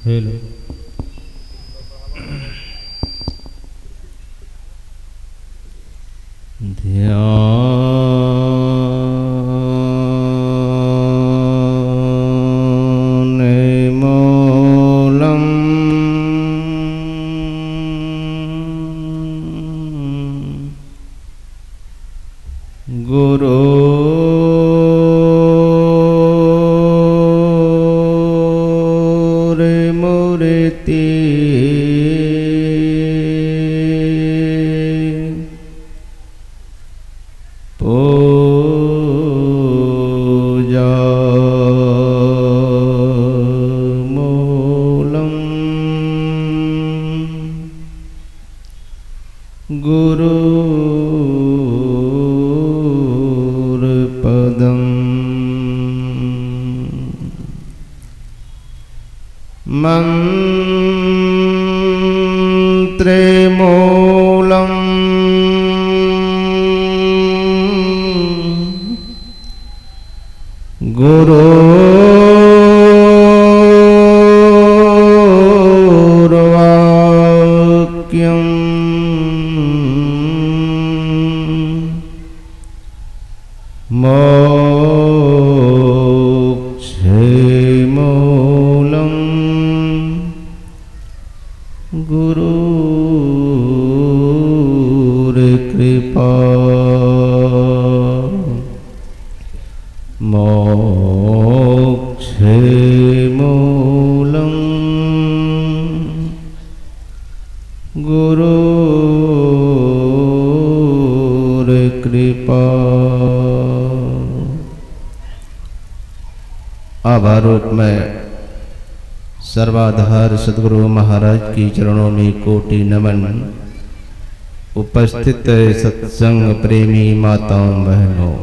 Hello ध्यान मूलम गुरुर्मूर्ति पूजा मूलम गुरुर्पदम मंत्रे मूलम गुरुर्वाक्यम् मोक्षे मूलम् गुरुर्कृपा मोक्षे मूलम् गुरुर्कृपा। आभारूप में सर्वाधार सद्गुरु महाराज की चरणों में कोटि नमन। उपस्थित सत्संग प्रेमी माताओं बहनों,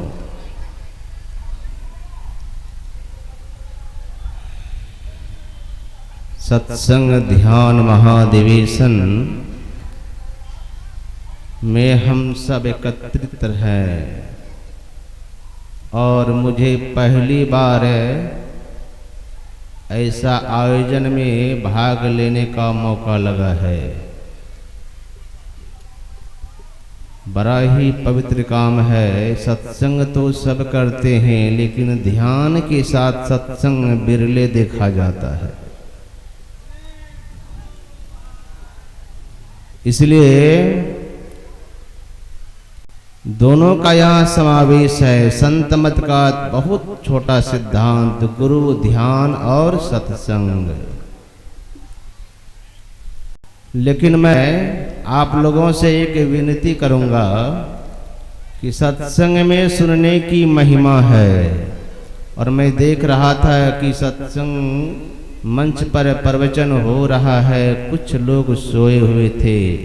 सत्संग ध्यान महाधिवेशन में हम सब एकत्रित हैं और मुझे पहली बार ऐसा आयोजन में भाग लेने का मौका लगा है। बड़ा ही पवित्र काम है। सत्संग तो सब करते हैं, लेकिन ध्यान के साथ सत्संग बिरले देखा जाता है। इसलिए दोनों का यहाँ समावेश है। संत मत का बहुत छोटा सिद्धांत, गुरु ध्यान और सत्संग। लेकिन मैं आप लोगों से एक विनती करूंगा कि सत्संग में सुनने की महिमा है। और मैं देख रहा था कि सत्संग मंच पर प्रवचन हो रहा है, कुछ लोग सोए हुए थे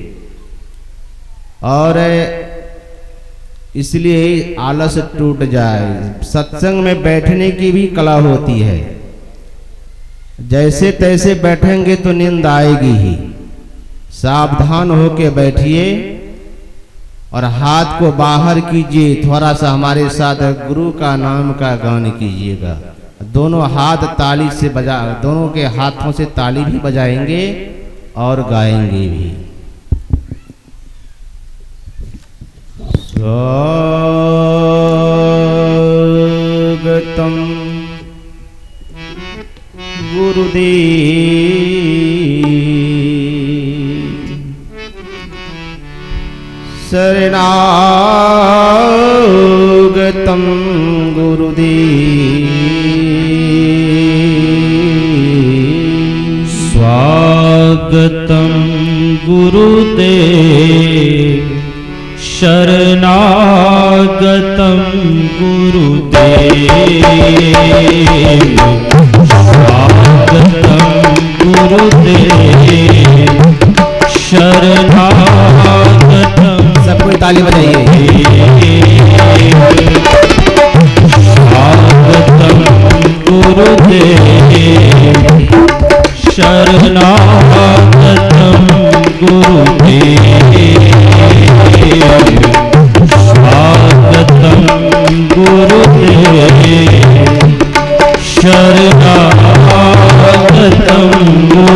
और इसलिए आलस टूट जाए। सत्संग में बैठने की भी कला होती है। जैसे तैसे बैठेंगे तो नींद आएगी ही। सावधान होके बैठिए और हाथ को बाहर कीजिए। थोड़ा सा हमारे साथ गुरु का नाम का गान कीजिएगा। दोनों हाथ ताली से बजा, दोनों के हाथों से ताली भी बजाएंगे और गाएंगे भी। स्वागतम गुरुदेव, शरणागतम गुरुदेव, स्वागतम गुरुदेव, शरणागतम गुरुदेव, स्वागतम गुरुदेव, शरणागतम। सबको ताली बजाइए। स्वागतम गुरुदेव, शरणागतम गुरुदेव, स्वागतम गुरुदेव, शरणागतम गुरुदेव।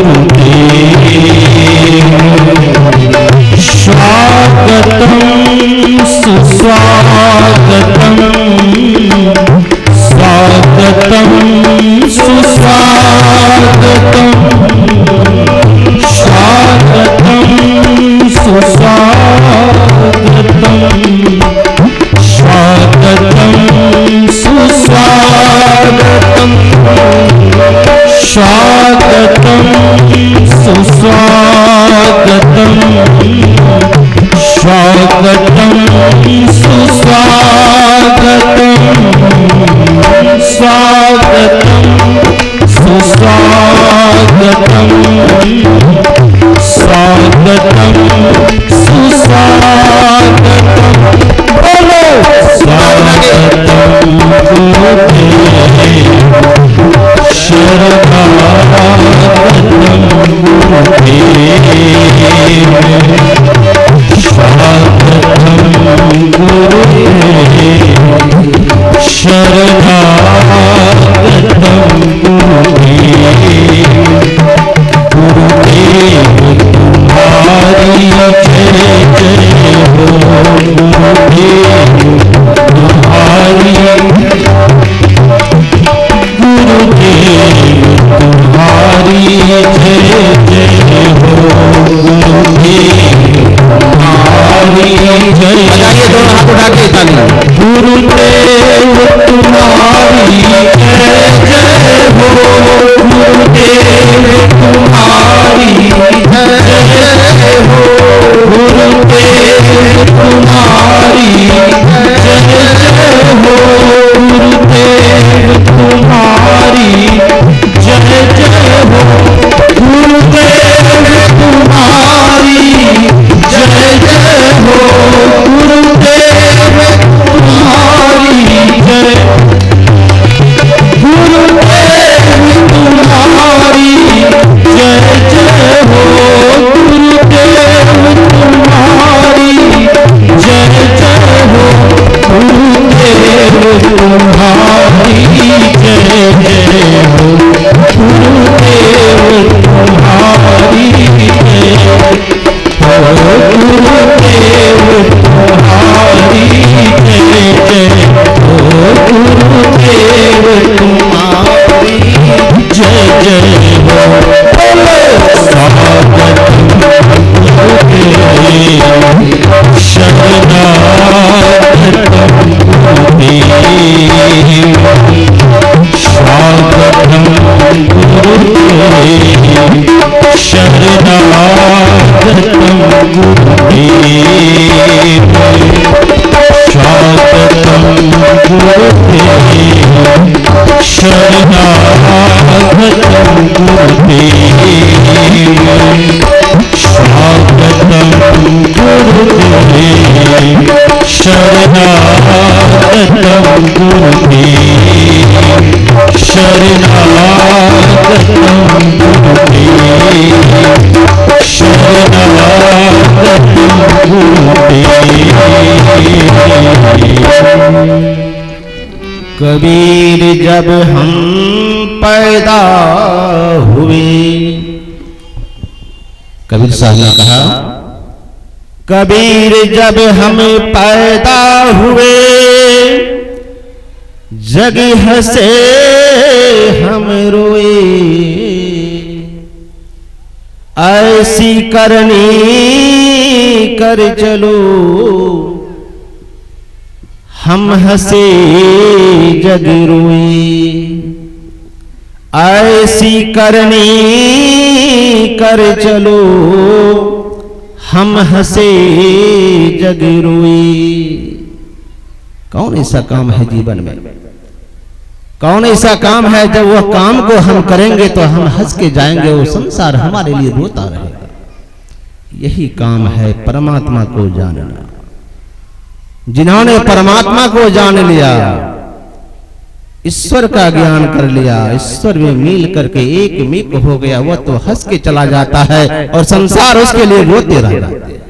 स्वागतम सुस्वागतम स्वागतम सुस्वागतम स्वागतम सुस्वागतम स्वागतम सुस्वागतम स्वागतम सुस्वागतम स्वागतम सुस्वागतम स्वागतम सुस्वागतम बोलो स्वागतम गुरुदेव शरणागतम गुरुदेव स्वागतम गुरुदेव शरणागतम गुरुदेव गुरुदेव तुम्हारी जय जय हो गुरुदेव तुम्हारी गुरुदेव तुम्हारी जय जय हो गुरुदेव तुम्हारी जय गुरुदेव तुम्हारी जय जय हो गुरुदेव तुम्हारी जय जय हो गुरुदेव तुम्हारी जय जय हो गुरुदेव तुम्हारी जय जय हो गुरुदेव तुम्हारी जय जय हो गुरुदेव तुम्हारी जय गुरुदेव तुम्हारी जय जय हो गुरुदेव तुम्हारी जय जय हो गुरुदेव तुम्हारी जय जय हो गुरुदेव तुम्हारी जय गुरुदेव तुम्हारी जय जय हो गुरुदेव तुम्हारी जय जय हो स्वागतम गुरुदेव शरणागतम गुरुदेव स्वागतम गुरुदेव शरणागतम गुरुदेव स्वागतम गुरुदेव शरणागतम गुरुदेव स्वागतम गुरुदेव शरणागतम गुरुदेव शरणागतम गुरुदेव शरणागतम गुरुदेव। कबीर जब हम पैदा हुए, कबीर साहब ने कहा, कबीर जब हम पैदा हुए, जग हंसे हम रोए, ऐसी करनी कर चलो, हम हंसे जग रोए, ऐसी करनी कर चलो, हम हंसे जग रोए। कौन ऐसा काम है जीवन में, कौन ऐसा काम है जब वह काम को हम करेंगे तो हम हंस के जाएंगे, वो संसार हमारे लिए रोता रहेगा। यही काम है परमात्मा को जानना। जिन्होंने परमात्मा को जान लिया, ईश्वर का ज्ञान कर लिया, ईश्वर में मिल करके एक मिक हो गया, वह तो हंस के चला जाता है और संसार उसके लिए रोते रह जाते हैं।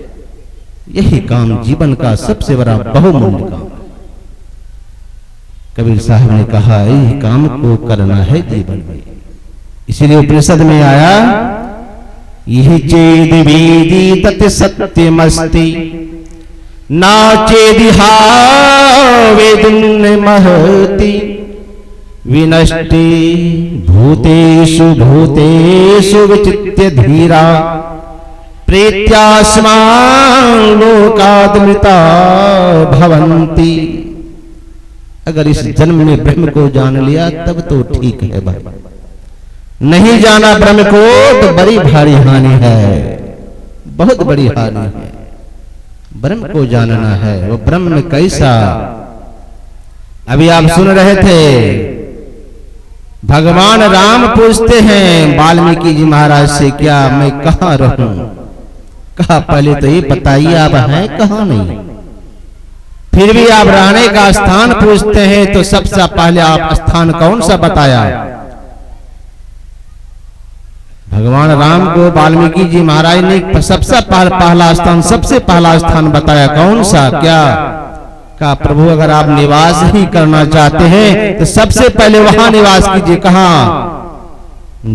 यही काम जीवन का सबसे बड़ा बहुमूल्य काम। कबीर साहब ने कहा यही काम को करना है जीवन में। इसीलिए उपनिषद में आया, यही चेद वेदी तत् सत्यमस्ति ना चेदिहा वेदुन महति विनष्टि भूतेषु भूतेषु विचित्य धीरा प्रीत्यास्मान् लोकादमृता भवन्ति। अगर इस जन्म में ब्रह्म को जान लिया तब तो ठीक है भाई, नहीं जाना ब्रह्म को तो बड़ी भारी हानि है, बहुत बड़ी हानि है। ब्रह्म को जानना है। वो ब्रह्म कैसा, अभी आप सुन रहे थे भगवान राम पूछते हैं वाल्मीकि जी महाराज से, क्या मैं कहाँ रहूं? कहा पहले तो ये बताइए आप हैं कहाँ नहीं, फिर भी आप रहने का स्थान पूछते हैं तो सबसे पहले आप स्थान कौन सा बताया? भगवान राम को वाल्मीकि जी महाराज ने सबसे पहला स्थान बताया, कौन सा? क्या कहा प्रभु अगर आप निवास ही करना चाहते हैं तो सबसे पहले वहां निवास कीजिए। कहां?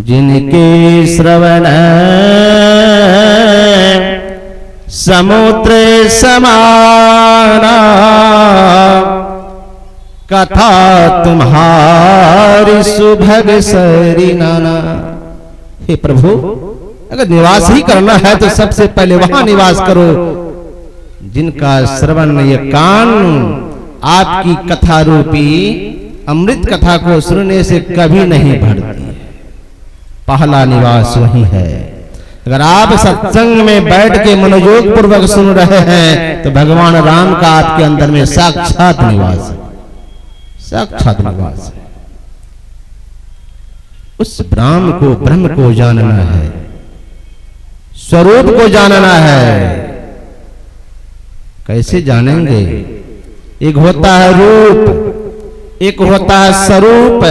जिनके श्रवण समुद्र समाना कथा तुम्हारी सुभग सरी नाना। हे प्रभु अगर निवास ही करना है तो सबसे पहले वहां निवास करो जिनका श्रवण ये कान आपकी कथा रूपी अमृत कथा को सुनने से कभी नहीं भरती है। पहला निवास वही है। अगर आप सत्संग में बैठ के मनोयोग पूर्वक सुन रहे हैं तो भगवान राम का आपके अंदर में साक्षात निवास है, साक्षात निवास है। उस ब्रह्म को जानना है, स्वरूप को जानना है। कैसे जानेंगे? एक होता है रूप, एक होता है स्वरूप,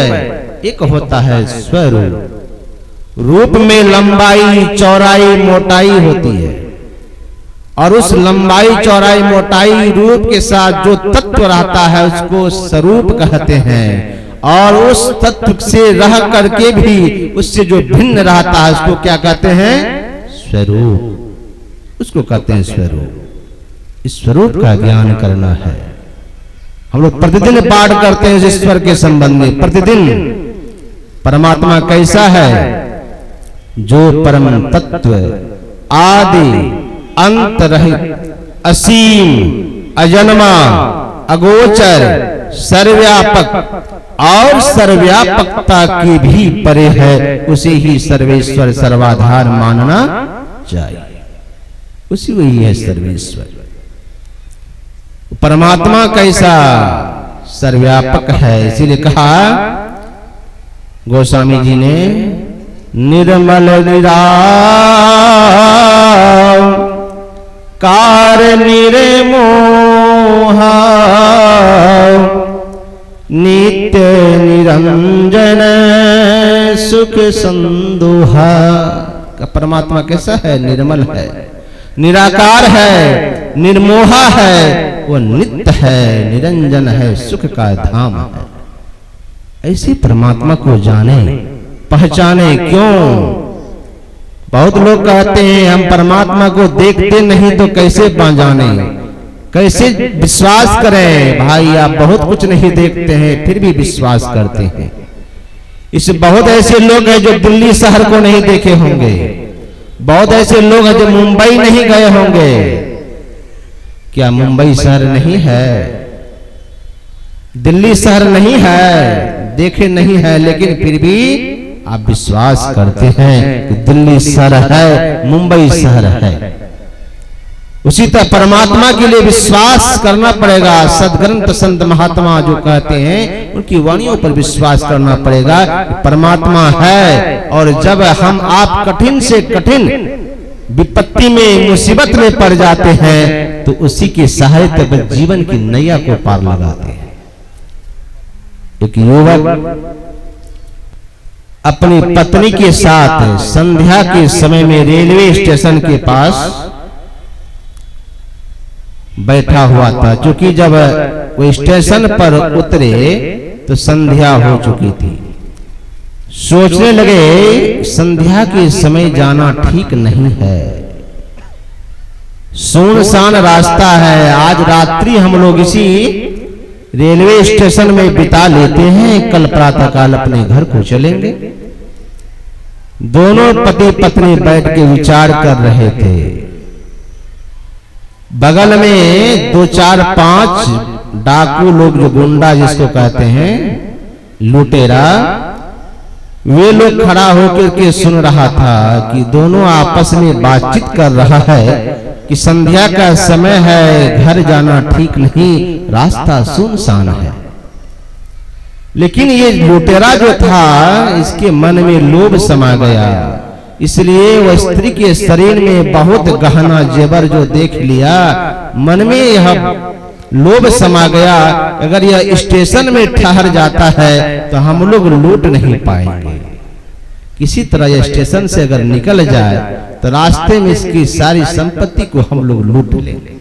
एक होता है स्वरूप। रूप में लंबाई चौड़ाई मोटाई होती है और उस लंबाई चौड़ाई मोटाई रूप के साथ जो तत्व रहता है उसको स्वरूप कहते हैं। और उस तत्व से रह करके भी उससे जो भिन्न रहता है उसको क्या कहते हैं? स्वरूप। उसको कहते हैं स्वरूप। इस स्वरूप का ज्ञान करना है। हम लोग प्रतिदिन पाठ करते हैं इस ईश्वर के संबंध में। प्रतिदिन परमात्मा कैसा है? जो परम तत्व आदि अंत रहित असीम अजन्मा अगोचर सर्वव्यापक और सर्वव्यापकता की भी परे है, उसे ही सर्वेश्वर सर्वाधार मानना चाहिए। उसी वही है सर्वेश्वर। परमात्मा कैसा? सर्वव्यापक है। इसीलिए कहा गोस्वामी जी ने, निर्मल निराकार निर्मोहा नित्य निरंजन सुख संदोहा। का परमात्मा कैसा है? निर्मल है, निराकार है, निर्मोहा है, वो नित्य है, निरंजन है, सुख का धाम है। ऐसे परमात्मा को जाने पहचाने। क्यों? बहुत लोग कहते हैं हम परमात्मा को देखते नहीं तो कैसे पहचाने, कैसे विश्वास करें? भाई आप बहुत कुछ नहीं देखते हैं फिर भी विश्वास करते हैं। इस बहुत ऐसे लोग हैं जो दिल्ली शहर को नहीं देखे होंगे, बहुत ऐसे लोग हैं जो मुंबई नहीं गए होंगे। क्या मुंबई शहर नहीं है? दिल्ली शहर नहीं है? देखे नहीं है, लेकिन फिर भी आप विश्वास करते हैं कि दिल्ली शहर है, मुंबई शहर है। उसी तरह परमात्मा के लिए विश्वास करना पड़ेगा। सदग्रंथ संत महात्मा जो कहते हैं उनकी वाणियों पर विश्वास करना पड़ेगा। परमात्मा है और जब हम आप कठिन से कठिन विपत्ति में मुसीबत में पड़ जाते हैं तो उसी की सहायता पर जीवन की नैया को पार लगाते हैं। एक युवक अपनी पत्नी के साथ संध्या के समय में रेलवे स्टेशन के पास बैठा हुआ था, क्योंकि जब वो स्टेशन पर उतरे तो संध्या हो चुकी थी। सोचने लगे संध्या के समय जाना ठीक नहीं है, सुनसान रास्ता है, आज रात्रि हम लोग इसी रेलवे स्टेशन में बिता लेते हैं, कल प्रातःकाल अपने घर को चलेंगे। दोनों पति पत्नी बैठ के विचार कर रहे थे। बगल में 2 4 5 डाकू लोग, जो गुंडा जिसको कहते हैं, लुटेरा, वे लोग खड़ा होकर के सुन रहा था कि दोनों आपस में बातचीत कर रहा है कि संध्या का समय है, घर जाना ठीक नहीं, रास्ता सुनसान है। लेकिन ये लुटेरा जो था, इसके मन में लोभ समा गया, इसलिए वह स्त्री के शरीर में बहुत गहना जेवर जो देख लिया, मन में यह लोभ समा गया, अगर यह स्टेशन में ठहर जाता है तो हम लोग लूट नहीं पाएंगे। किसी तरह यह स्टेशन से अगर निकल जाए तो रास्ते में इसकी सारी संपत्ति को हम लोग लूट लेंगे।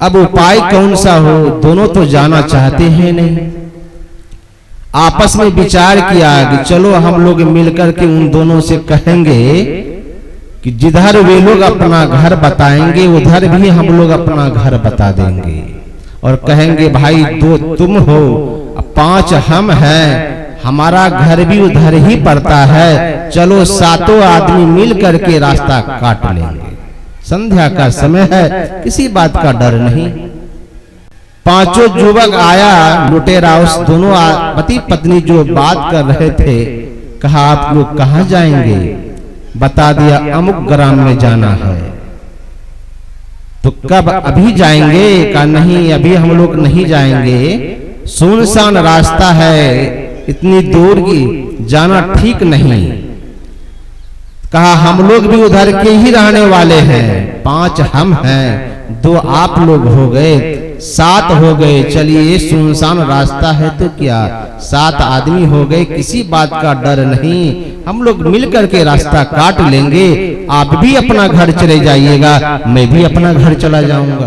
अब उपाय कौन सा हो, दोनों तो जाना चाहते हैं नहीं। आपस में विचार किया कि चलो हम लोग मिलकर के उन दोनों से कहेंगे कि जिधर वे लोग अपना घर बताएंगे उधर भी हम लोग अपना घर बता देंगे, और कहेंगे भाई 2 तुम हो, 5 हम हैं, हमारा घर भी उधर ही पड़ता है, चलो 7 आदमी मिल करके रास्ता काट लेंगे। संध्या का समय है, किसी बात का डर नहीं। 5 युवक आया, लुटेरा उस दोनों पति पत्नी जो बात कर रहे थे, कहा आप लोग कहाँ जाएंगे? बता दिया अमुक ग्राम में जाना है। तो कब? अभी जाएंगे? कहा नहीं, अभी हम लोग नहीं जाएंगे, सुनसान रास्ता है, इतनी दूर की जाना ठीक नहीं। कहा हम लोग भी उधर के ही रहने वाले हैं, 5 हम हैं, 2 आप लोग हो गए, 7 हो गए। चलिए सुनसान रास्ता है तो क्या, 7 आदमी हो गए, किसी बात का डर नहीं, हम लोग मिलकर के रास्ता काट लेंगे। आप भी अपना घर चले जाइएगा, मैं भी अपना घर चला जाऊंगा।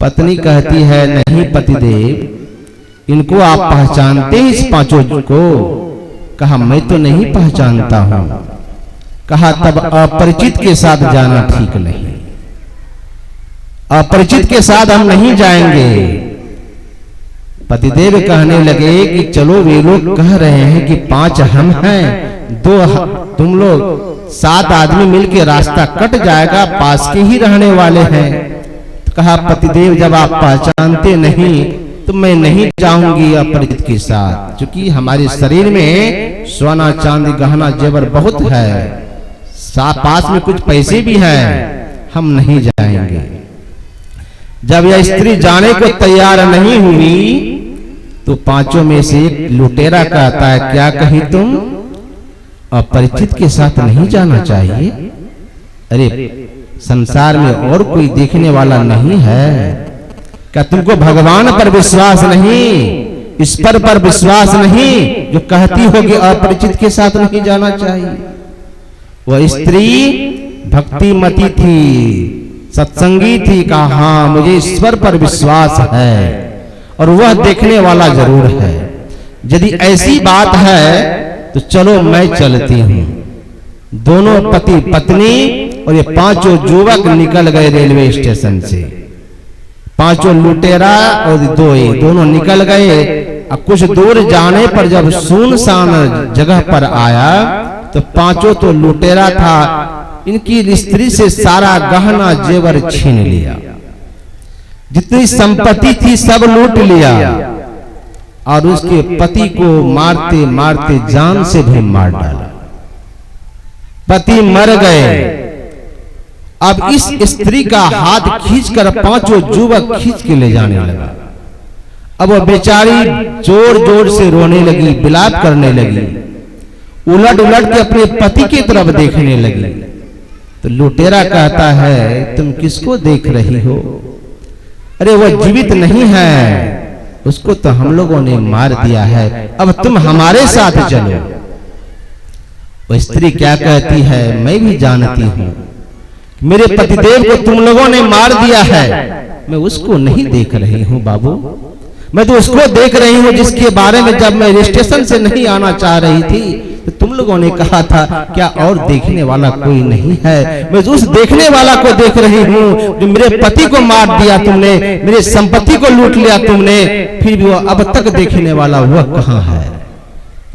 पत्नी कहती है नहीं पतिदेव, इनको आप पहचानते हैं इस 5 को? कहा मैं तो नहीं पहचानता हूं। कहा तब अपरिचित के साथ जाना ठीक नहीं, अपरिचित के साथ हम नहीं जाएंगे। पतिदेव कहने लगे कि चलो वे लोग कह रहे हैं कि 5 हम हैं, 2 तुम लोग, 7 आदमी मिलके रास्ता कट जाएगा, पास के ही रहने वाले हैं। कहा पतिदेव जब आप पहचानते नहीं तो मैं नहीं जाऊंगी अपरिचित के साथ, क्योंकि हमारे शरीर में सोना चांदी गहना जेवर बहुत है, पास में कुछ पैसे भी हैं, हम नहीं जाएंगे। जब यह स्त्री जाने को तैयार नहीं हुई तो 5 में से एक लुटेरा कहता है क्या कही तुम? अपरिचित के साथ नहीं जाना चाहिए? अरे संसार में और कोई देखने वाला नहीं है क्या? तुमको भगवान पर विश्वास नहीं, ईश्वर पर विश्वास नहीं, जो कहती हो कि अपरिचित के साथ नहीं जाना चाहिए? वह स्त्री भक्तिमती थी, सत्संगी थी, कहा हाँ मुझे ईश्वर पर विश्वास है और वह देखने वाला जरूर है। यदि ऐसी बात है तो चलो मैं चलती हूँ। दोनों पति पत्नी और ये 5 युवक निकल गए रेलवे स्टेशन से। 5 लुटेरा और 2 दोनों निकल गए। अब कुछ दूर जाने पर जब सुनसान जगह पर आया तो 5 तो लुटेरा था, इनकी स्त्री से सारा गहना जेवर छीन लिया, जितनी संपत्ति थी सब लूट लिया और उसके पति को मारते मारते जान से भी मार डाला। पति मर गए। अब इस स्त्री का हाथ खींचकर 5 युवक खींच के ले जाने लगा। अब वह बेचारी जोर जोर से रोने लगी, विलाप करने लगी, उलट उलट के अपने पति की तरफ देखने लगी। तो लुटेरा कहता है तुम किसको देख रही हो? अरे वह जीवित नहीं है, उसको तो हम लोगों ने मार दिया है, अब तुम हमारे साथ चलो। वह स्त्री क्या कहती है, मैं भी जानती हूं मेरे पतिदेव को तुम लोगों ने मार दिया है, मैं उसको नहीं देख रही हूं बाबू, मैं तो उसको देख रही हूं जिसके बारे में जब मैं स्टेशन से नहीं आना चाह रही थी तो तुम लोगों ने कहा था क्या और देखने वाला कोई नहीं है? मैं उस देखने वाला को देख रही हूँ जो मेरे पति को मार दिया तुमने, मेरे संपत्ति को लूट लिया तुमने, फिर भी वो अब तक देखने वाला वह कहाँ है?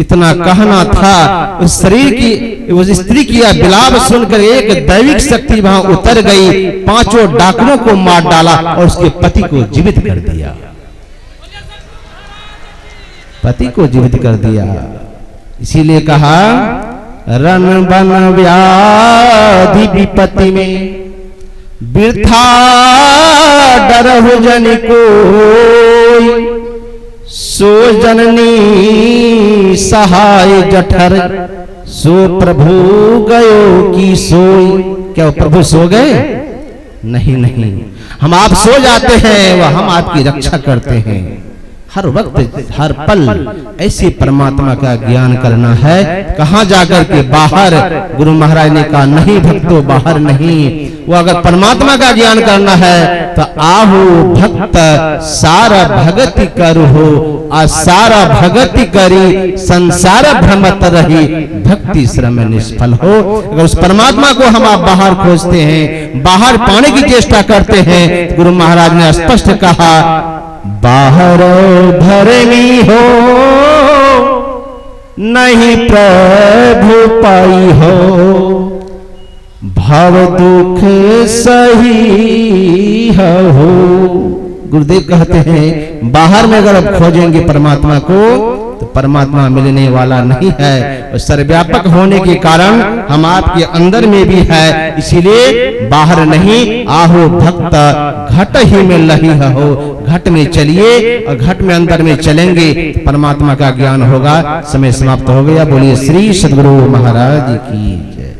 इतना कहना था। उस शरीर की, उस स्त्री की यह विलाप सुनकर एक दैविक शक्ति वहां उतर गई, पांचों डाकुओं को मार डाला और उसके पति को जीवित कर दिया। पति को जीवित कर दिया। इसीलिए कहा रण बन व्याधि विपत्ति में वृथा डरहु जन कोई, सो जननी सहाय जठर, सो प्रभु गयो की सोई। क्या वो प्रभु सो गए? नहीं नहीं, हम आप सो जाते हैं, वह हम आपकी रक्षा करते हैं। हर वक्त हर पल ऐसे परमात्मा का ज्ञान करना है। कहां जाकर के? बाहर। गुरु महाराज ने कहा नहीं भक्तों, बाहर नहीं। वो अगर परमात्मा का ज्ञान करना है तो आहु भक्त सारा भगति करो, आ सारा भगति करी संसार भ्रमत रही, भक्ति श्रम निष्फल हो। अगर उस परमात्मा को हम आप बाहर खोजते हैं, बाहर पाने की चेष्टा करते हैं, गुरु महाराज ने स्पष्ट कहा बाहर धरनी हो नहीं प्रभु पाई हो, भव दुख सही हो। गुरुदेव कहते हैं बाहर में अगर आप खोजेंगे परमात्मा को तो परमात्मा मिलने वाला नहीं है। और सर्वव्यापक होने के कारण हम आपके अंदर में भी है, इसीलिए बाहर नहीं। आहो भक्त घट ही में लही हो, घट में चलिए और घट में अंदर में चलेंगे, परमात्मा का ज्ञान होगा। समय समाप्त हो गया। बोलिए श्री सद्गुरु महाराज की जय।